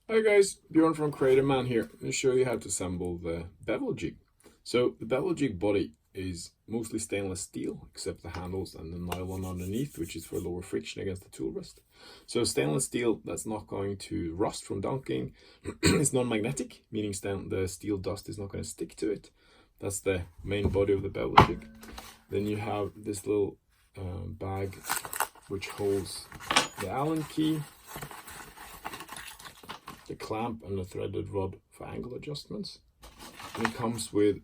Hi guys, Bjorn from Creative Man here. I'm going to show you how to assemble the Bevel Jig. So the Bevel Jig body is mostly stainless steel, except the handles and the nylon underneath, which is for lower friction against the tool rust. So stainless steel that's not going to rust from dunking. It's non-magnetic, meaning the steel dust is not going to stick to it. That's the main body of the Bevel Jig. Then you have this little bag which holds the Allen key, the clamp and the threaded rod for angle adjustments. And it comes with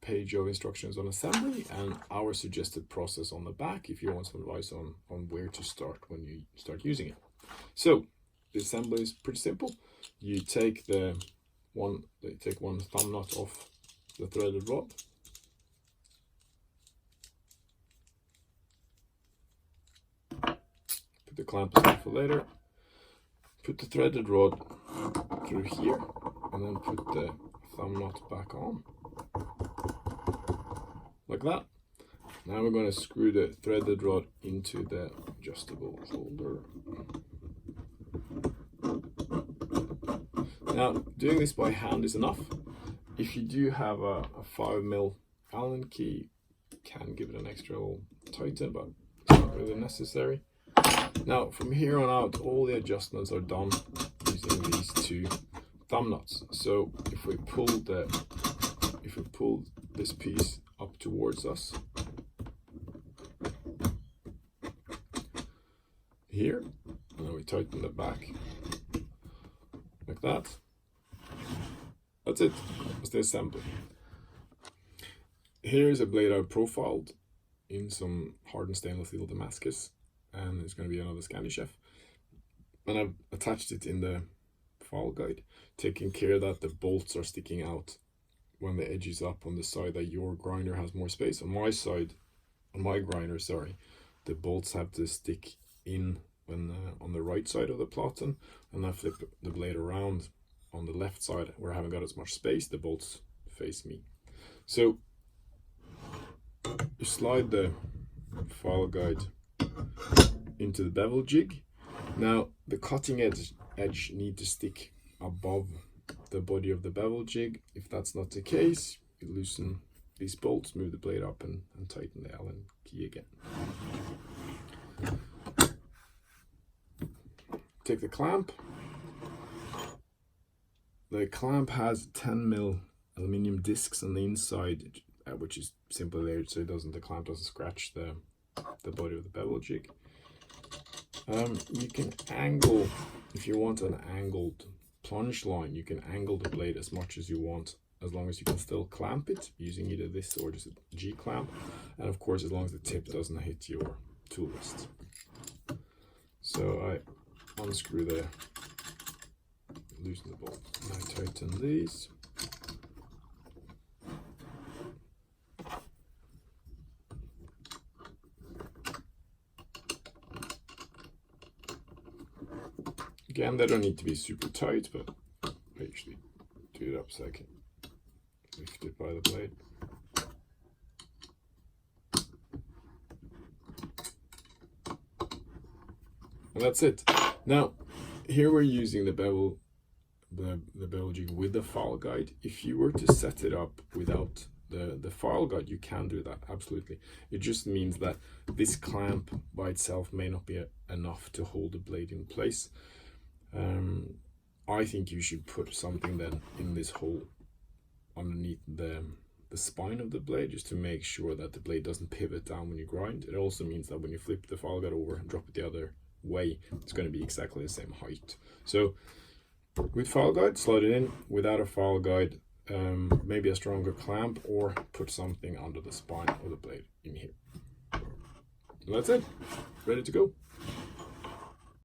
page of instructions on assembly and our suggested process on the back if you want some advice on where to start when you start using it. So the assembly is pretty simple. You take one thumb nut off the threaded rod. Put the clamp aside for later. Put the threaded rod through here and then put the thumb nut back on, like that. Now we're going to screw the threaded rod into the adjustable holder. Now doing this by hand is enough. If you do have a 5mm Allen key, you can give it an extra little tighten, but it's not really necessary. Now from here on out, all the adjustments are done using these two thumb nuts. So if we pull this piece up towards us here, and then we tighten the back like that. That's it. That's the assembly. Here is a blade I've profiled in some hardened stainless steel Damascus, and it's going to be another Scandi Chef, and I've attached it in the file guide, taking care that the bolts are sticking out when the edge is up on the side that your grinder has more space. On my grinder, the bolts have to stick in when on the right side of the platen, and I flip the blade around on the left side where I haven't got as much space, the bolts face me. So you slide the file guide into the bevel jig. Now the cutting edge need to stick above the body of the bevel jig. If that's not the case, you loosen these bolts, move the blade up and tighten the Allen key again. Take the clamp. The clamp has 10mm aluminium discs on the inside, which is simply layered so the clamp doesn't scratch the body of the bevel jig. You can angle, if you want an angled plunge line, you can angle the blade as much as you want, as long as you can still clamp it using either this or just a G clamp, and of course as long as the tip doesn't hit your tool rest. So I unscrew loosen the bolt, and I tighten these. Again, they don't need to be super tight, but I usually do it up so I can lift it by the blade. And that's it. Now, here we're using the bevel jig with the file guide. If you were to set it up without the file guide, you can do that, absolutely. It just means that this clamp by itself may not be enough to hold the blade in place. I think you should put something then in this hole underneath the spine of the blade, just to make sure that the blade doesn't pivot down when you grind. It also means that when you flip the file guide over and drop it the other way, it's going to be exactly the same height. So with file guide, slide it in. Without a file guide, maybe a stronger clamp, or put something under the spine of the blade in here. And that's it, ready to go.